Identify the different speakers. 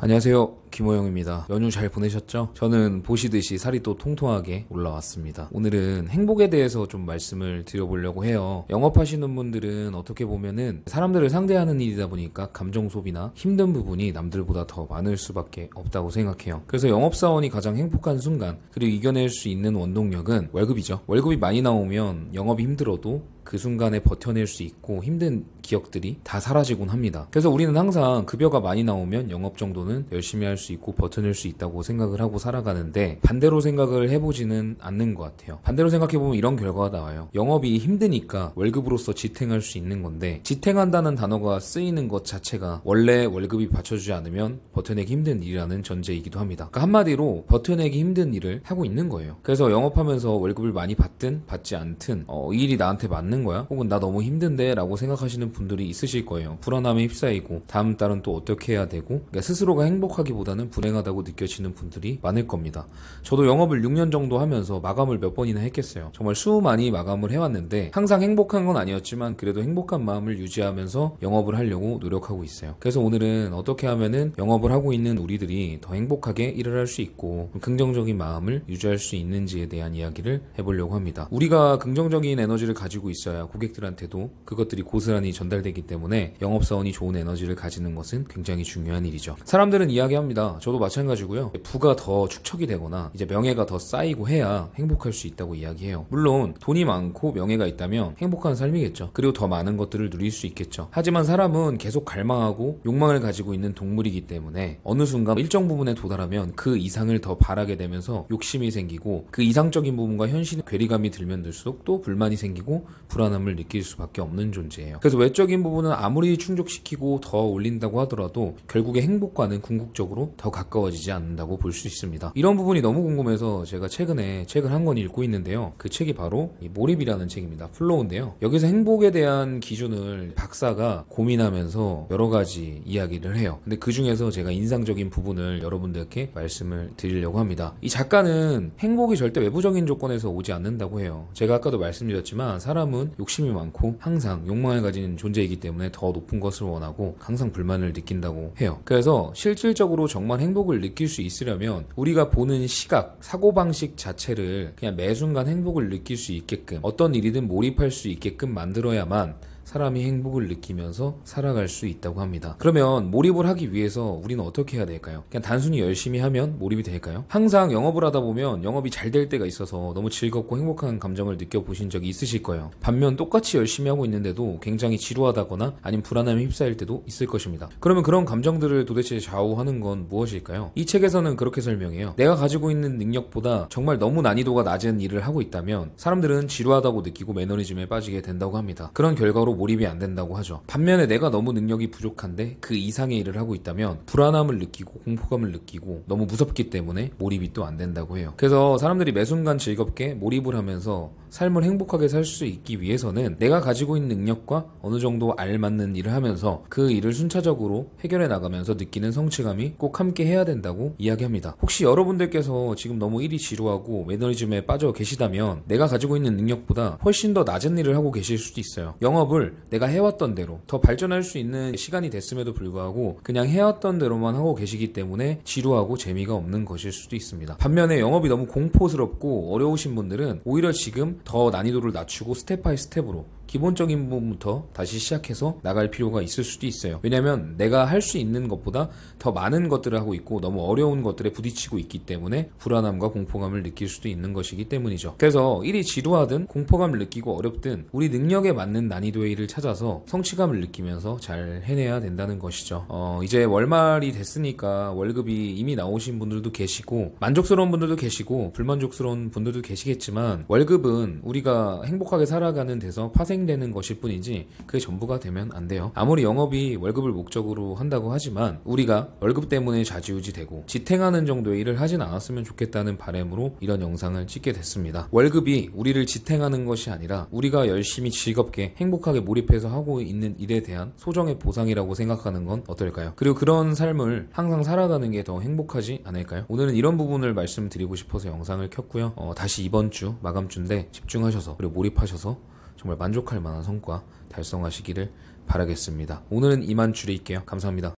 Speaker 1: 안녕하세요, 김호영입니다. 연휴 잘 보내셨죠? 저는 보시듯이 살이 또 통통하게 올라왔습니다. 오늘은 행복에 대해서 좀 말씀을 드려보려고 해요. 영업하시는 분들은 어떻게 보면은 사람들을 상대하는 일이다 보니까 감정 소비나 힘든 부분이 남들보다 더 많을 수밖에 없다고 생각해요. 그래서 영업사원이 가장 행복한 순간, 그리고 이겨낼 수 있는 원동력은 월급이죠. 월급이 많이 나오면 영업이 힘들어도 그 순간에 버텨낼 수 있고 힘든 기억들이 다 사라지곤 합니다. 그래서 우리는 항상 급여가 많이 나오면 영업 정도는 열심히 할 수 있고 버텨낼 수 있다고 생각을 하고 살아가는데, 반대로 생각을 해보지는 않는 것 같아요. 반대로 생각해보면 이런 결과가 나와요. 영업이 힘드니까 월급으로서 지탱할 수 있는 건데, 지탱한다는 단어가 쓰이는 것 자체가 원래 월급이 받쳐주지 않으면 버텨내기 힘든 일이라는 전제이기도 합니다. 그러니까 한마디로 버텨내기 힘든 일을 하고 있는 거예요. 그래서 영업하면서 월급을 많이 받든 받지 않든 이 일이 나한테 맞는 거야? 혹은 나 너무 힘든데? 라고 생각하시는 분들이 있으실 거예요. 불안함에 휩싸이고 다음 달은 또 어떻게 해야 되고, 그러니까 스스로가 행복하기보다는 불행하다고 느껴지는 분들이 많을 겁니다. 저도 영업을 6년 정도 하면서 마감을 몇 번이나 했겠어요. 정말 수많이 마감을 해왔는데 항상 행복한 건 아니었지만 그래도 행복한 마음을 유지하면서 영업을 하려고 노력하고 있어요. 그래서 오늘은 어떻게 하면은 영업을 하고 있는 우리들이 더 행복하게 일을 할 수 있고 긍정적인 마음을 유지할 수 있는지에 대한 이야기를 해보려고 합니다. 우리가 긍정적인 에너지를 가지고 있어야 고객들한테도 그것들이 고스란히 전달되기 때문에 영업사원이 좋은 에너지를 가지는 것은 굉장히 중요한 일이죠. 사람들은 이야기합니다. 저도 마찬가지고요. 부가 더 축적이 되거나 이제 명예가 더 쌓이고 해야 행복할 수 있다고 이야기해요. 물론 돈이 많고 명예가 있다면 행복한 삶이겠죠. 그리고 더 많은 것들을 누릴 수 있겠죠. 하지만 사람은 계속 갈망하고 욕망을 가지고 있는 동물이기 때문에 어느 순간 일정 부분에 도달하면 그 이상을 더 바라게 되면서 욕심이 생기고, 그 이상적인 부분과 현실의 괴리감이 들면 들수록 또 불만이 생기고 불안함을 느낄 수밖에 없는 존재예요. 그래서 외적인 부분은 아무리 충족시키고 더 올린다고 하더라도 결국에 행복과는 궁극적으로 더 가까워지지 않는다고 볼 수 있습니다. 이런 부분이 너무 궁금해서 제가 최근에 책을 한 권 읽고 있는데요. 그 책이 바로 이 몰입이라는 책입니다. 플로우인데요. 여기서 행복에 대한 기준을 박사가 고민하면서 여러 가지 이야기를 해요. 근데 그 중에서 제가 인상적인 부분을 여러분들께 말씀을 드리려고 합니다. 이 작가는 행복이 절대 외부적인 조건에서 오지 않는다고 해요. 제가 아까도 말씀드렸지만 사람은 욕심이 많고 항상 욕망을 가진 존재이기 때문에 더 높은 것을 원하고 항상 불만을 느낀다고 해요. 그래서 실질적으로 정말 행복을 느낄 수 있으려면 우리가 보는 시각, 사고방식 자체를 그냥 매 순간 행복을 느낄 수 있게끔, 어떤 일이든 몰입할 수 있게끔 만들어야만 사람이 행복을 느끼면서 살아갈 수 있다고 합니다. 그러면 몰입을 하기 위해서 우리는 어떻게 해야 될까요? 그냥 단순히 열심히 하면 몰입이 될까요? 항상 영업을 하다 보면 영업이 잘 될 때가 있어서 너무 즐겁고 행복한 감정을 느껴보신 적이 있으실 거예요. 반면 똑같이 열심히 하고 있는데도 굉장히 지루하다거나 아니면 불안함에 휩싸일 때도 있을 것입니다. 그러면 그런 감정들을 도대체 좌우하는 건 무엇일까요? 이 책에서는 그렇게 설명해요. 내가 가지고 있는 능력보다 정말 너무 난이도가 낮은 일을 하고 있다면 사람들은 지루하다고 느끼고 매너리즘에 빠지게 된다고 합니다. 그런 결과로 몰입이 안 된다고 하죠. 반면에 내가 너무 능력이 부족한데 그 이상의 일을 하고 있다면 불안함을 느끼고 공포감을 느끼고 너무 무섭기 때문에 몰입이 또 안 된다고 해요. 그래서 사람들이 매 순간 즐겁게 몰입을 하면서 삶을 행복하게 살 수 있기 위해서는 내가 가지고 있는 능력과 어느 정도 알맞는 일을 하면서 그 일을 순차적으로 해결해 나가면서 느끼는 성취감이 꼭 함께 해야 된다고 이야기합니다. 혹시 여러분들께서 지금 너무 일이 지루하고 매너리즘에 빠져 계시다면 내가 가지고 있는 능력보다 훨씬 더 낮은 일을 하고 계실 수도 있어요. 영업을 내가 해왔던 대로 더 발전할 수 있는 시간이 됐음에도 불구하고 그냥 해왔던 대로만 하고 계시기 때문에 지루하고 재미가 없는 것일 수도 있습니다. 반면에 영업이 너무 공포스럽고 어려우신 분들은 오히려 지금 더 난이도를 낮추고 스텝 바이 스텝으로 기본적인 부분부터 다시 시작해서 나갈 필요가 있을 수도 있어요. 왜냐면 내가 할 수 있는 것보다 더 많은 것들을 하고 있고 너무 어려운 것들에 부딪히고 있기 때문에 불안함과 공포감을 느낄 수도 있는 것이기 때문이죠. 그래서 일이 지루하든 공포감을 느끼고 어렵든 우리 능력에 맞는 난이도의 일을 찾아서 성취감을 느끼면서 잘 해내야 된다는 것이죠. 이제 월말이 됐으니까 월급이 이미 나오신 분들도 계시고 만족스러운 분들도 계시고 불만족스러운 분들도 계시겠지만, 월급은 우리가 행복하게 살아가는 데서 파생되는 것일 뿐이지 그게 전부가 되면 안 돼요. 아무리 영업이 월급을 목적으로 한다고 하지만 우리가 월급 때문에 좌지우지되고 지탱하는 정도의 일을 하진 않았으면 좋겠다는 바람으로 이런 영상을 찍게 됐습니다. 월급이 우리를 지탱하는 것이 아니라 우리가 열심히 즐겁게 행복하게 몰입해서 하고 있는 일에 대한 소정의 보상이라고 생각하는 건 어떨까요? 그리고 그런 삶을 항상 살아가는 게 더 행복하지 않을까요? 오늘은 이런 부분을 말씀드리고 싶어서 영상을 켰고요. 다시 이번 주 마감주인데 집중하셔서 그리고 몰입하셔서 정말 만족할 만한 성과 달성하시기를 바라겠습니다. 오늘은 이만 줄일게요. 감사합니다.